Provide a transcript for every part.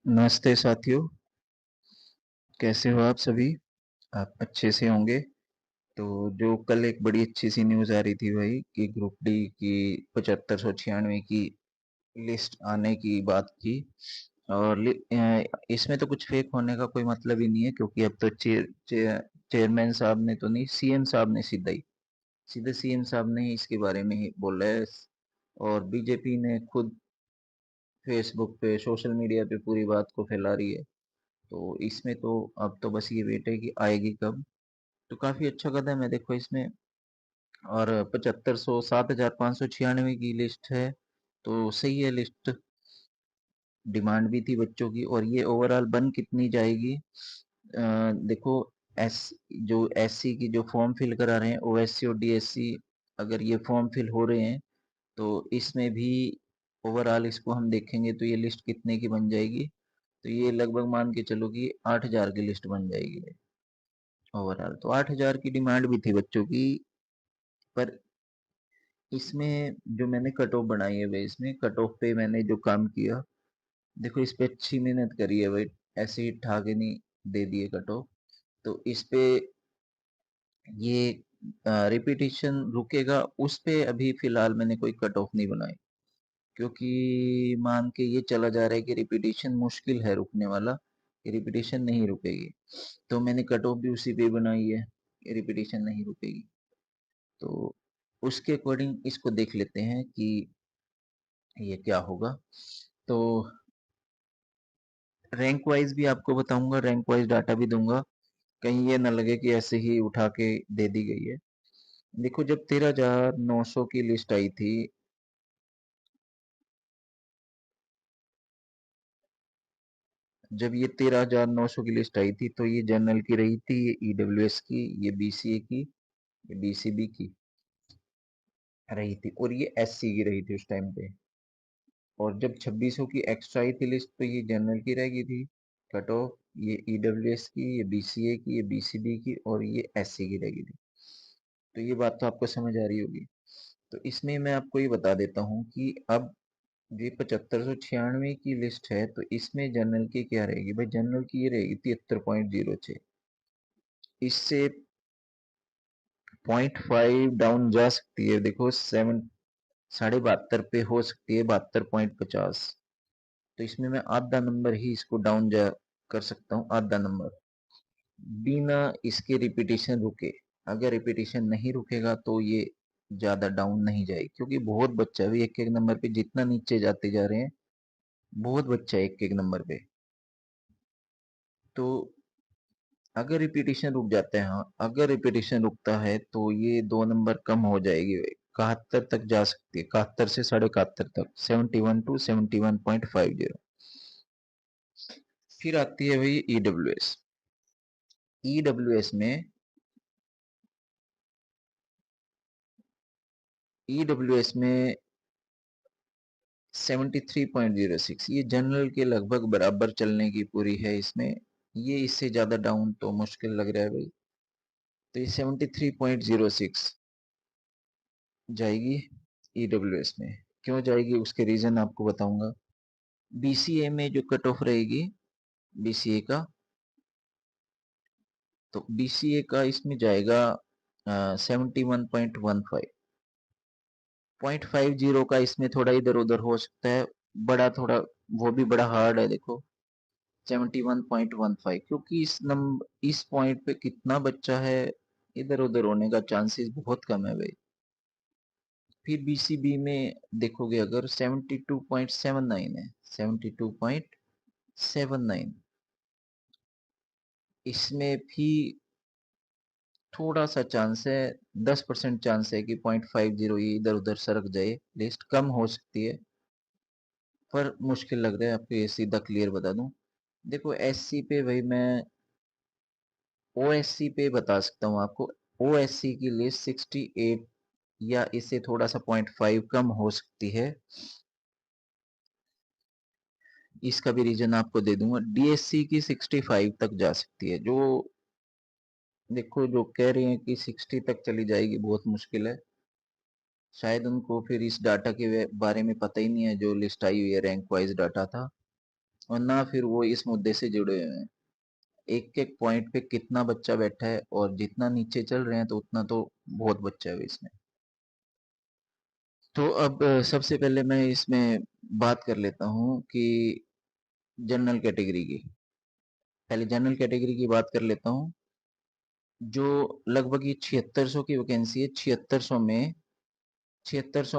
नमस्ते साथियों, कैसे हो आप सभी? आप अच्छे से होंगे। तो जो कल एक बड़ी अच्छी सी न्यूज़ आ रही थी भाई कि ग्रुप डी की 7596 की लिस्ट आने की बात की। और इसमें तो कुछ फेक होने का कोई मतलब ही नहीं है, क्योंकि अब तो चेयरमैन साहब ने तो नहीं, सीएम साहब ने सीधे सीएम साहब ने ही इसके बारे में ही बोला है। और बीजेपी ने खुद फेसबुक पे, सोशल मीडिया पे पूरी बात को फैला रही है। तो इसमें तो अब तो बस ये वेट है कि आएगी कब। तो काफी अच्छा कदम है देखो इसमें। और 7500 7596 की लिस्ट है, तो सही है लिस्ट। डिमांड भी थी बच्चों की, और ये ओवरऑल बन कितनी जाएगी? देखो, एस जो एससी की जो फॉर्म फिल करा रहे हैं, ओएससी और डीएससी, अगर ये फॉर्म फिल हो रहे हैं तो इसमें भी ओवरऑल इसको हम देखेंगे तो ये लिस्ट कितने की बन जाएगी। तो ये लगभग मान के चलो कि 8000 की लिस्ट बन जाएगी ओवरऑल। तो 8000 की डिमांड भी थी बच्चों की। पर इसमें जो मैंने कट ऑफ बनाई है भाई, इसमें कट ऑफ पे मैंने जो काम किया, देखो इस पे अच्छी मेहनत करी है भाई। ऐसे ही ठाके नहीं दे दिए कट ऑफ। तो इस पे ये रिपीटिशन रुकेगा, उस पे अभी फिलहाल मैंने कोई कट ऑफ नहीं बनाई, क्योंकि मान के ये चला जा रहा है कि रिपीटिशन मुश्किल है रुकने वाला, कि रिपीटिशन नहीं रुकेगी। तो मैंने कट ऑफ भी उसी पे बनाई है कि रिपीटिशन नहीं रुकेगी। तो उसके अकॉर्डिंग इसको देख लेते हैं कि ये क्या होगा। तो रैंक वाइज भी आपको बताऊंगा, रैंक वाइज डाटा भी दूंगा, कहीं ये ना लगे कि ऐसे ही उठा के दे दी गई है। देखो, जब 13,900 की लिस्ट आई थी, जब ये 13,900 की लिस्ट आई थी, तो ये जनरल की रही थी, ये ईडब्ल्यूएस की, ये बीसीए की, ये बीसीबी की रही थी, और ये एससी की रही थी उस टाइम पे। और जब 2600 की एक्स्ट्रा आई थी लिस्ट, तो ये जनरल की रह गई थी कट ऑफ, ये ईडब्ल्यूएस की, ये बीसीए की, ये बीसीबी की, और ये एससी की रह गई थी। तो ये बात तो आपको समझ आ रही होगी। तो इसमें मैं आपको ये बता देता हूँ कि अब ये 7596 की लिस्ट है, तो इसमें जनरल की क्या रहेगी भाई? जनरल की ये रहेगी 73.06। इससे 0.5 डाउन जा सकती है, देखो 72 पे हो सकती है, 72.50। तो इसमें मैं आधा नंबर ही इसको डाउन जा कर सकता हूँ, आधा नंबर, बिना इसके रिपीटिशन रुके। अगर रिपीटिशन नहीं रुकेगा तो ये ज्यादा डाउन नहीं जाएगी, क्योंकि बहुत बच्चा भी एक एक नंबर पे जितना नीचे जाते जा रहे हैं, बहुत बच्चा एक एक नंबर पे। तो अगर रिपीटिशन रुक जाता है, हाँ अगर रिपीटिशन रुकता है, तो ये 2 नंबर कम हो जाएगी, 71 तक जा सकती है, 71 से 71.5 तक, 71 टू 71.50। फिर आती है भाई ईडब्ल्यूएस। ईडब्ल्यूएस में ईडब्ल्यूएस में 73.06, ये जनरल के लगभग बराबर चलने की पूरी है इसमें। ये इससे ज्यादा डाउन तो मुश्किल लग रहा है भाई। तो ये 73.06 जाएगी ईडब्ल्यूएस में। क्यों जाएगी, उसके रीजन आपको बताऊंगा। बीसीए में जो कट ऑफ रहेगी, बीसीए का, तो बीसीए का इसमें जाएगा 71.15। 0.50 का इसमें थोड़ा इधर उधर हो सकता है, बड़ा थोड़ा, वो भी बड़ा हार्ड है देखो। 71.15, क्योंकि इस पॉइंट पे कितना बच्चा है, इधर उधर होने का चांसेस बहुत कम है भाई। फिर बीसीबी में देखोगे अगर 72.79 है, 72.79, इसमें भी थोड़ा सा चांस है, 10% चांस है कि 0.50 ये इधर उधर सरक जाए, लिस्ट कम हो सकती है। पर मुश्किल लग रहा है, आपको ये सीधा क्लियर बता दूं। देखो एससी पे भाई मैं ओएससी पे बता सकता हूँ आपको। ओएससी की लिस्ट 68, या इससे थोड़ा सा 0.5 कम हो सकती है। इसका भी रीजन आपको दे दूंगा। डीएससी की 65 तक जा सकती है, जो देखो जो कह रहे हैं कि 60 तक चली जाएगी, बहुत मुश्किल है। शायद उनको फिर इस डाटा के बारे में पता ही नहीं है, जो लिस्ट आई हुई है रैंक वाइज डाटा था। और ना फिर वो इस मुद्दे से जुड़े हुए हैं। एक एक पॉइंट पे कितना बच्चा बैठा है, और जितना नीचे चल रहे हैं तो उतना तो बहुत बच्चा है इसमें। तो अब सबसे पहले मैं इसमें बात कर लेता हूँ कि जनरल कैटेगरी की। पहले जनरल कैटेगरी की बात कर लेता हूँ। जो लगभग ये 7600 की वैकेंसी है, 7600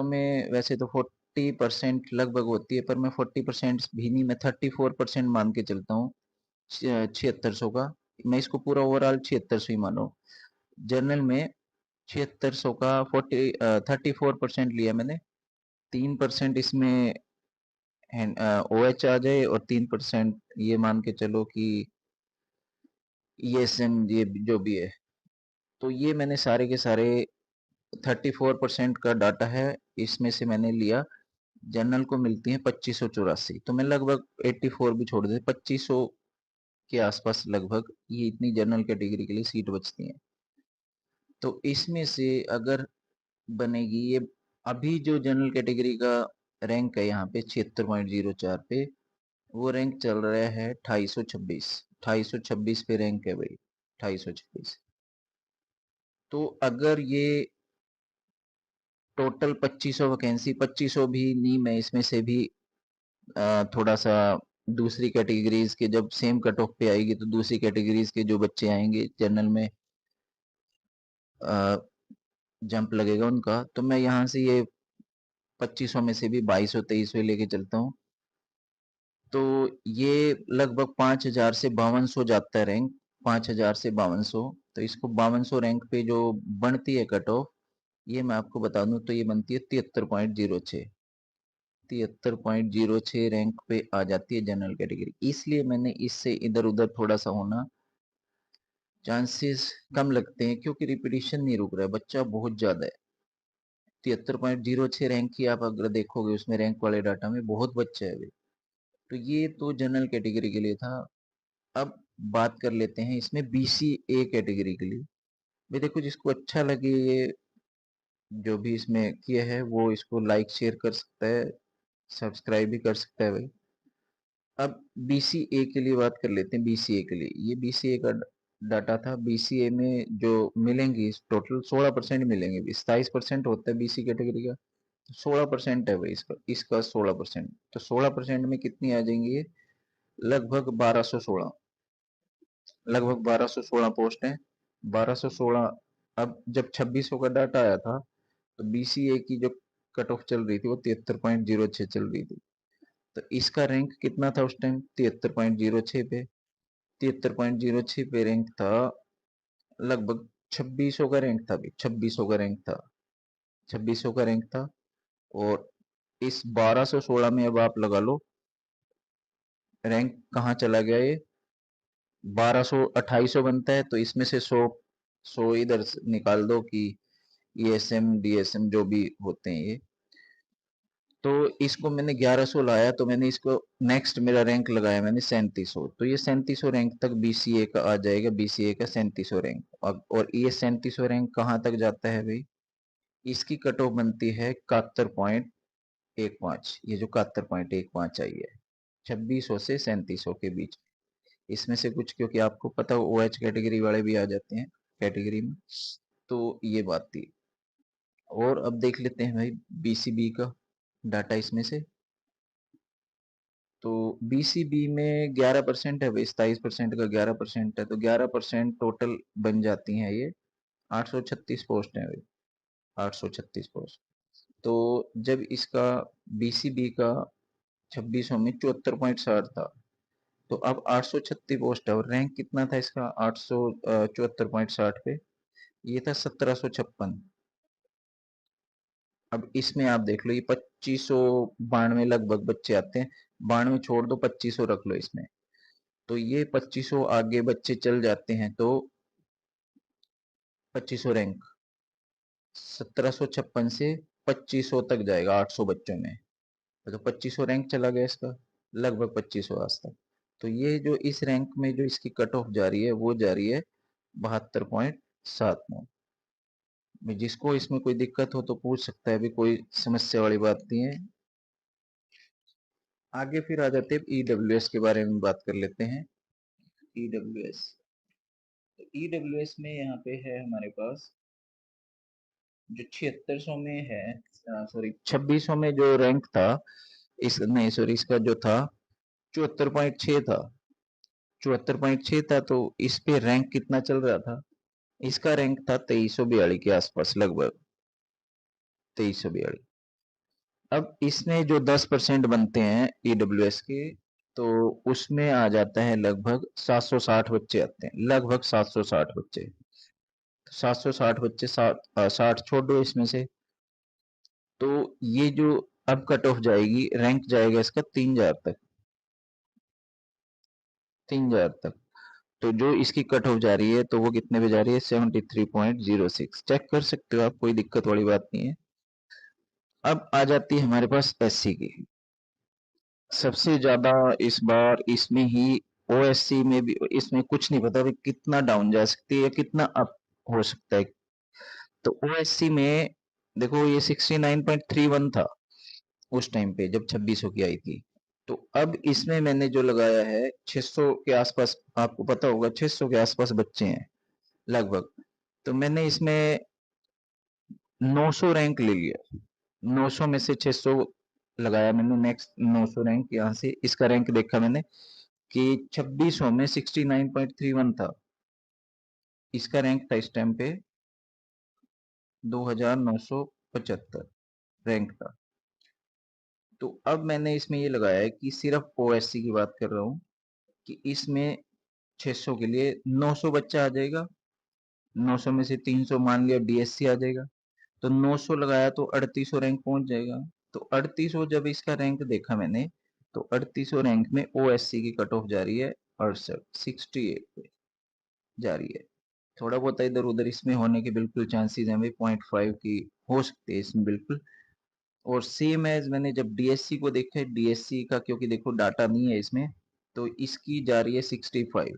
में वैसे तो 40% लगभग होती है, पर मैं 40% भी नहीं, मैं 34% मान के चलता हूँ 7600 का। मैं इसको पूरा ओवरऑल 7600 ही मानो। जनरल में 7600 का 34% लिया मैंने। 3% इसमें OH आ जाए, और 3% ये मान के चलो कि ESM, ये जो भी है। तो ये मैंने सारे के सारे 34% का डाटा है, इसमें से मैंने लिया। जनरल को मिलती है 2584, तो मैं लगभग 84 भी छोड़ दे, 2500 के आसपास लगभग ये इतनी जनरल कैटेगरी के लिए सीट बचती हैं। तो इसमें से अगर बनेगी ये, अभी जो जनरल कैटेगरी का रैंक है यहाँ पे 76.04 पे, वो रैंक चल रहा है 2826। 2826 पे रैंक है भाई, 2826। तो अगर ये टोटल 2500 वैकेंसी, 2500 भी नहीं, मैं इसमें से भी थोड़ा सा दूसरी कैटेगरीज के जब सेम कट ऑफ पे आएगी तो दूसरी कैटेगरीज के जो बच्चे आएंगे जनरल में जंप लगेगा उनका, तो मैं यहाँ से ये 2500 में से भी 2200 2300 लेके चलता हूँ। तो ये लगभग 5000 से 5200 जाता है रैंक, 5000 से 5200। तो इसको 5200 रैंक पे जो बनती है कट ऑफ, ये मैं आपको बता दूं तो ये बनती है 73.06। 73.06 रैंक पे आ जाती है जनरल कैटेगरी। इसलिए मैंने इससे इधर उधर थोड़ा सा होना चांसेस कम लगते हैं, क्योंकि रिपीटिशन नहीं रुक रहा है, बच्चा बहुत ज्यादा है। 73.06 रैंक की आप अगर देखोगे उसमें रैंक वाले डाटा में बहुत बच्चा है अभी। तो ये तो जनरल कैटेगरी के लिए था। अब बात कर लेते हैं इसमें BCA कैटेगरी के लिए। भाई देखो, जिसको अच्छा लगे ये जो भी इसमें किया है वो इसको लाइक शेयर कर सकता है, सब्सक्राइब भी कर सकता है भाई। अब BCA के लिए बात कर लेते हैं। BCA के लिए, ये BCA का डाटा था। BCA में जो मिलेंगी टोटल 16% मिलेंगे। 27% होता है BC कैटेगरी का, 16% है भाई इसका। इसका 16%, तो 16% में कितनी आ जाएंगी ये? लगभग 1216। लगभग 1216 पोस्ट है, 1216। अब जब 2600 का डाटा आया था तो BCA की जो कट ऑफ चल रही थी वो 73.06 चल रही थी। तो इसका रैंक कितना था उस टाइम? 73.06 पे। 73.06 पे रैंक था। लगभग 2600 का रैंक था भाई, 2600 का रैंक था। 2600 का रैंक था। और इस 1216 में अब आप लगा लो रैंक कहाँ चला गया ये। 2800 बनता है, तो इसमें से 100 इधर से निकाल दो कि ESM DSM जो भी होते हैं ये। तो इसको मैंने 1100 लाया, तो मैंने इसको नेक्स्ट मेरा रैंक लगाया मैंने 3700। तो ये 3700 रैंक तक BCA का आ जाएगा। BCA का 3700 रैंक। और ये 3700 रैंक कहाँ तक जाता है भाई? इसकी कट ऑफ बनती है 71.15। ये जो 71.15 आई है 2600 से 3700 के बीच। इसमें से कुछ, क्योंकि आपको पता हो OH कैटेगरी वाले भी आ जाते हैं कैटेगरी में, तो ये बात थी। और अब देख लेते हैं भाई BCB का डाटा इसमें से। तो BCB में 11% है भाई, 27% का 11% है, तो 11% टोटल बन जाती हैं ये 836 पोस्ट है भाई, 836 पोस्ट। तो जब इसका BCB का 2600 में 74.60 था, तो अब 836 पोस्ट है, और रैंक कितना था इसका 874.60 पे? ये था 1756। अब इसमें आप देख लो, ये 2592 लगभग बच्चे आते हैं। 92 छोड़ दो, 2500 रख लो इसमें। तो ये 2500 आगे बच्चे चल जाते हैं, तो 2500 रैंक 1756 से 2500 तक जाएगा 800 बच्चों में। तो 2500 रैंक चला गया इसका, लगभग 2500 आज तक। तो ये जो इस रैंक में जो इसकी कट ऑफ जा रही है वो जा रही है 72.79। जिसको इसमें कोई दिक्कत हो तो पूछ सकता है, अभी कोई समस्या वाली बात नहीं है। आगे फिर आ जाते हैं ईडब्ल्यूएस के बारे में बात कर लेते हैं। ईडब्ल्यूएस, तो ईडब्ल्यूएस में यहाँ पे है हमारे पास जो 7600 में है, सॉरी 2600 में जो रैंक था, इस नहीं सॉरी इसका जो था 74.6 था, 74.6 था। तो इस पे रैंक कितना चल रहा था? इसका रैंक था 2342 के आसपास, लगभग 2342। अब इसमें जो 10% बनते हैं ईडब्ल्यूएस के, तो उसमें आ जाता है लगभग 760 बच्चे आते हैं, लगभग 760 बच्चे। 760 बच्चे, 60 छोड़ दो इसमें से, तो ये जो अब कट ऑफ जाएगी, रैंक जाएगा इसका 3000 तक, 3000 तक। तो जो इसकी कट ऑफ जा रही है, तो वो कितने पे जा रही है? 73.06। चेक कर सकते हो आप, कोई दिक्कत वाली बात नहीं है। अब आ जाती है हमारे पास एससी की। सबसे ज्यादा इस बार इसमें ही, ओएससी में भी इसमें कुछ नहीं पता भाई कितना डाउन जा सकती है या कितना अप हो सकता है। तो ओएससी में देखो, ये 69.31 था उस टाइम पे जब 2600 की आई थी। तो अब इसमें मैंने जो लगाया है 600 के आसपास, आपको पता होगा 600 के आसपास बच्चे हैं लगभग। तो मैंने इसमें 900 रैंक ले लिया, 900 में से 600 लगाया मैंने, नेक्स्ट 900 रैंक यहाँ से इसका रैंक देखा मैंने कि 2600 में 69.31 था, इसका रैंक था इस टाइम पे 2975 रैंक था। तो अब मैंने इसमें ये लगाया है कि सिर्फ ओएससी की बात कर रहा हूँ कि इसमें 600 के लिए 900 बच्चा आ जाएगा, 900 में से 300 मान लिया डीएससी आ जाएगा, तो 900 लगाया तो 3800 रैंक पहुंच जाएगा। तो 3800 जब इसका रैंक देखा मैंने, तो 3800 रैंक में ओएससी की कट ऑफ जा रही है 68, 68 पे जा रही है। थोड़ा बहुत इधर उधर इसमें होने के बिल्कुल चांसेस हैं भाई, 0.5 की हो सकते हैं इसमें बिल्कुल। और सेम एज मैंने जब डीएससी को देखा है, डीएससी का क्योंकि देखो डाटा नहीं है इसमें, तो इसकी जा रही है 65।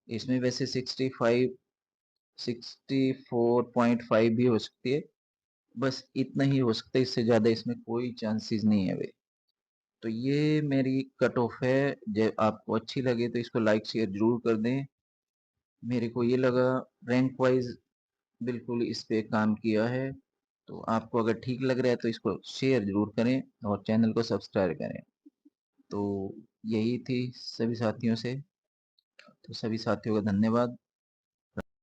इसमें वैसे 65, 64.5 भी हो सकती है, बस इतना ही हो सकता है, इससे ज्यादा इसमें कोई चांसेस नहीं है भाई। तो ये मेरी कट ऑफ है। जब आपको अच्छी लगे तो इसको लाइक शेयर जरूर कर दें। मेरे को ये लगा रैंक वाइज बिल्कुल इस पे काम किया है। तो आपको अगर ठीक लग रहा है तो इसको शेयर जरूर करें और चैनल को सब्सक्राइब करें। तो यही थी सभी साथियों से, तो सभी साथियों का धन्यवाद।